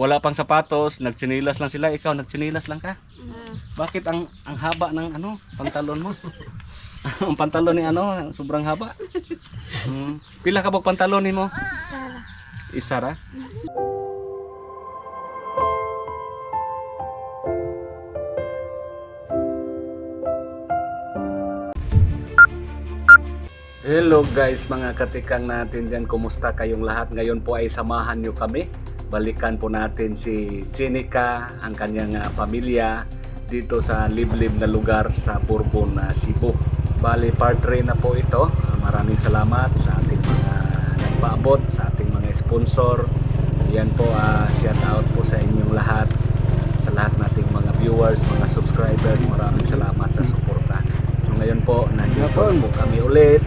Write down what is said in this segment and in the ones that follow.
wala pang sapatos, nagtsinilas lang sila. Ikaw, nagtsinilas lang ka? Bakit ang haba ng ano, pantalon mo? Ang pantalon ni ano, sobrang haba. Pila ka ba pantalon ni mo? Isa ra. Hello guys, mga katikang natin dyan. Kumusta kayong lahat? Ngayon po ay samahan nyo kami. Balikan po natin si Jenica, ang kanyang pamilya dito sa liblib na lugar sa Bourbon, Cebu. Bali, part 3 na po ito. Maraming salamat sa ating mga nagpaabot, sa ating mga sponsor. Yan po, shout out po sa inyong lahat. Sa lahat nating mga viewers, mga subscribers, maraming salamat sa suporta. So ngayon po, nandito po kami ulit.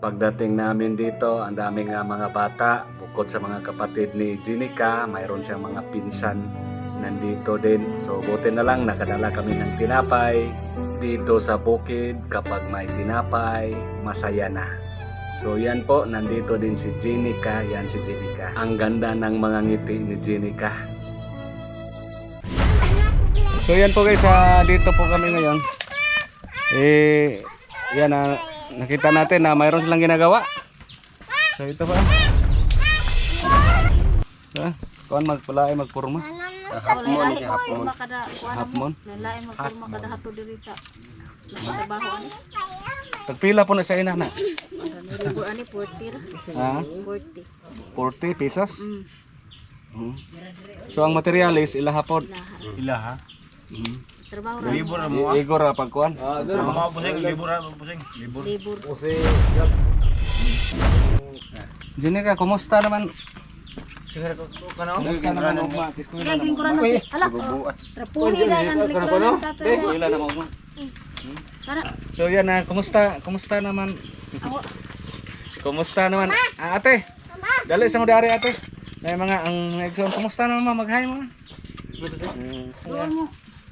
Pagdating namin dito, ang daming mga bata. Bukod sa mga kapatid ni Jenica, mayroon siyang mga pinsan nandito din. So buti na lang nakadala kami ng tinapay. Dito sa bukid, kapag may tinapay, masaya na. So yan po, nandito din si Jenica. Yan si Jenica. Ang ganda ng mga ngiti ni Jenica. So yan po guys, dito po kami ngayon. Yan nakita natin na mayroon silang ginagawa. So ito pa. Kuan magpulaay magpurma. Hapmon siya, hapmon. Hapmon. Lain magpurma kada hato diri sa trabaho ani. Tagpila po na sa ina na. Libo ani 40 ra. Ha? 40. 40 pesos. So ang materialis ilaha pod. Ilaha. Trabaho ra. Libur mo. Igor ra pagkuan. Mga pusing, libur ha, pusing. Libur. Libur. Jenica, kumusta naman? Sigara ko kano? Kumusta naman ugma? Kaya gingkuran na. Ala. Trapuli na ang likuran sa tatay. Ila na mo. Para. So yan kumusta? Kumusta naman? Kumusta naman? Ate. Dali sa mo dari ate. May mga ang igsoon, kumusta naman maghay mo? Doon mo.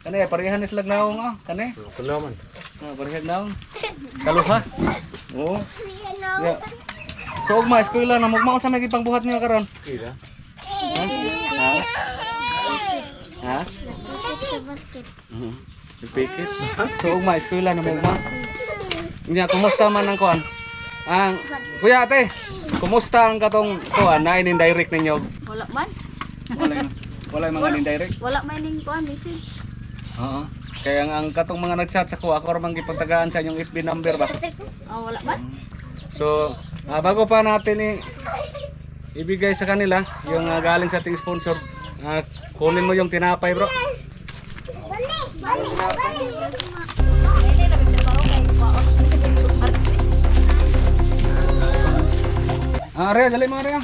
Kani parehan is lagnaw mo, kani? Kulaman. Parehan naon. Kaluha. Oo. Ya. So ugma eskwela na mugma sa may pangbuhat niyo karon? Ila. Ha? Pikit. So ugma eskwela na mugma. Nya kumusta man ang kuan? Ang kuya ate, kumusta ang katong kuan na in-direct ninyo? Wala man. Wala mga in-direct. Wala man ning kuan message. Oo. Kaya ang katong mga nag-chat sa ko, ako ramang gipagtagaan sa inyong FB number ba? Wala man. So, bago pa natin ibigay sa kanila yung galing sa ating sponsor, kunin mo yung tinapay bro. Area, dali mo area.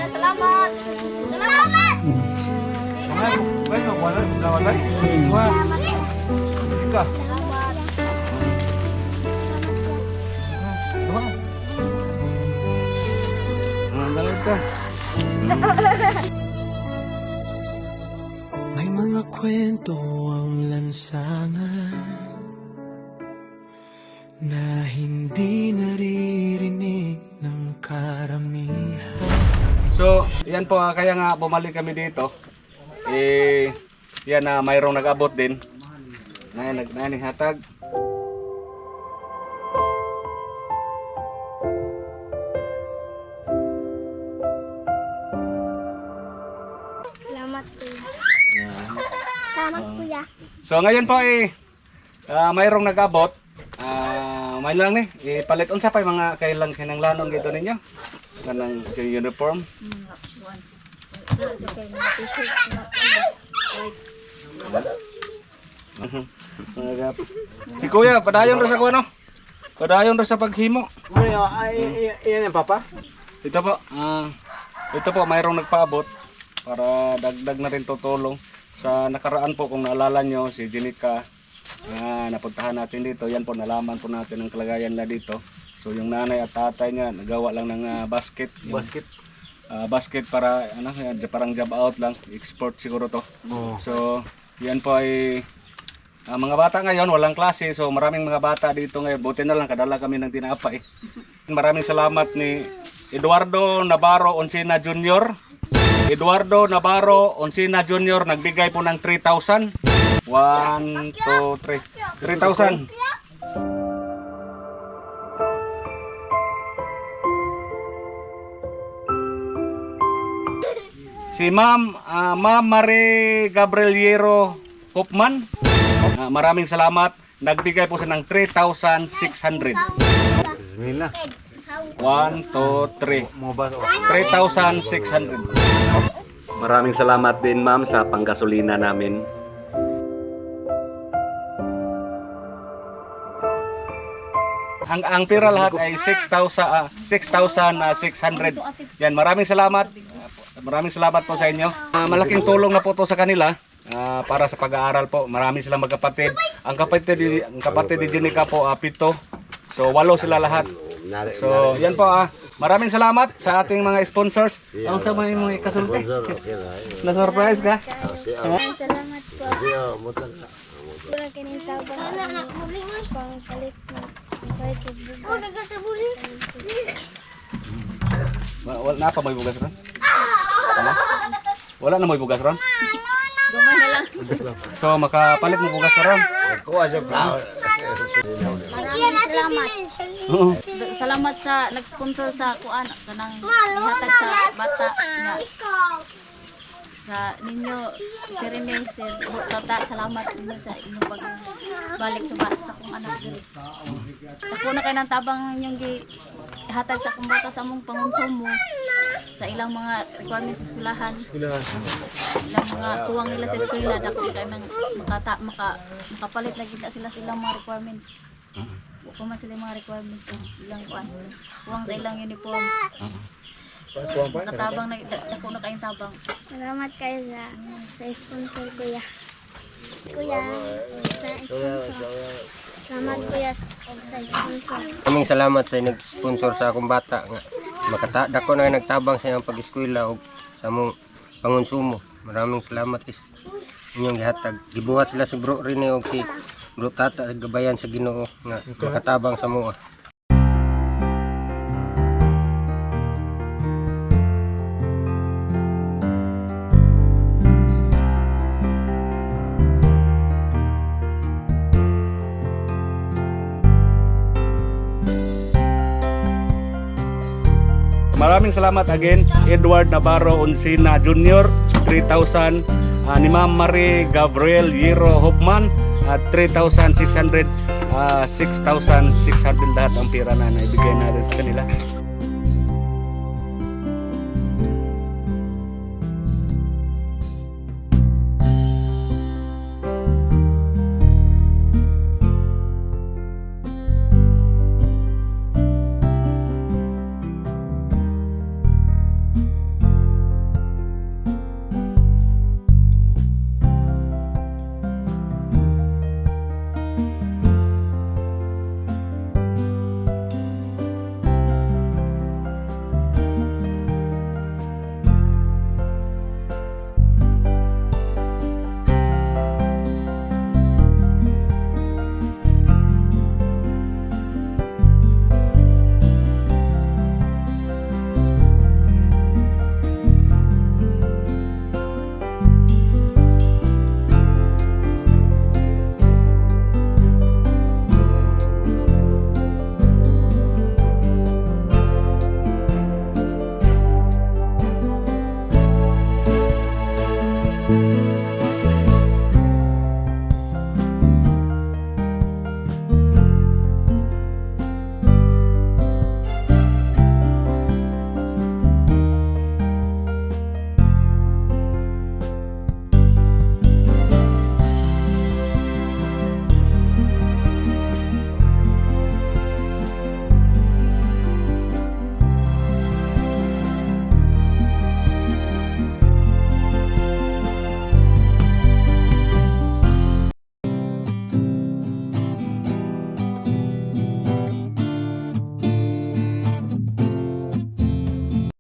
Salamat. Salamat. Bueno, wala. Wah. Ika. Dali ka. May mga kwento ang lansangan na hindi naririnig ng karamihan. So, yan po kaya nga bumalik kami dito. Yan na mayroong nag-abot din. Nagnaning hatag. Salamat kuya. Salamat kuya. So ngayon po mayroong nag-abot. May lang ni ipalit unsa pa yung mga kailang kinanglanon gito ninyo. Kanang uniform. Si kuya, padayon ra sa kuno. Padayon ra sa paghimo. Iyan yung papa? Ito po, mayroong nagpaabot para dagdag na rin tutulong. Sa nakaraan po, kung naalala nyo, si Jenica, napuntahan natin dito. Yan po, nalaman po natin ang kalagayan nila dito. So yung nanay at tatay niya, nagawa lang ng basket. Basket para, parang job out lang. Export siguro to. So yan po ay Mga bata ngayon, walang klase, so maraming mga bata dito ngayon. Buti na lang, kadala kami ng tinapay. Maraming salamat ni Eduardo Navarro Onsina Jr. Eduardo Navarro Onsina Jr. nagbigay po ng 3,000. 1, 2, 3. 3,000. Si Ma'am Marie Gabrieliero Hopman. Maraming salamat. Nagbigay po siya ng 3,600. 1, 2, 3. 3,600. Maraming salamat din ma'am sa panggasolina namin. Ang pera lahat ay 6,600. Yan, maraming salamat. Maraming salamat po sa inyo. Malaking tulong na po to sa kanila para sa pag-aaral po. Marami silang magkapatid. Ang kapatid ni Jenica po 7. So 8 sila lahat. So yan po maraming salamat sa ating mga sponsors. Ang sa mga kasulti. Na-surprise ka? Salamat po. Wala kining tabang pang palit na Wala na pa may bugas ron? Wala na may bugas ron? Gumay na lang. So makapalit mo bugas ron? Maraming salamat. Salamat sa nag-sponsor sa kuan kanang ihatag sa bata nga sa ninyo Sir Rene, Sir Tata, salamat ninyo sa inyong pagbalik sa bata sa kong anak diri. Ako na kay nang tabang inyong ihatag sa kong bata sa among pangonsumo sa ilang mga requirements sa eskwelahan. Ilang mga tuwang nila sa eskwela dako kay nang makapalit na kita sila sa ilang mga requirements. Kung man sila yung mga requirements sa ilang kuan. Tuwang sa ilang uniform. Katabang na dako na kayong tabang. Salamat kayo sa sponsor kuya. Kuya, sa sponsor. Salamat kuya sa sponsor. Maraming salamat sa nag-sponsor sa akong bata nga dako na nagtabang sa iyang pag-eskwela ug sa among pangonsumo. Maraming salamat inyong gihatag. Gibuhat sila si Bro Rene ug si Bro Tata gabayan sa Ginoo nga makatabang sa mua. Maraming salamat again, Edward Navarro Onsina Jr. 3,000. Ni Ma'am Marie Gabriel Yero Hopman at 3,600. 6,600 lahat ang pera na naibigay natin sa kanila.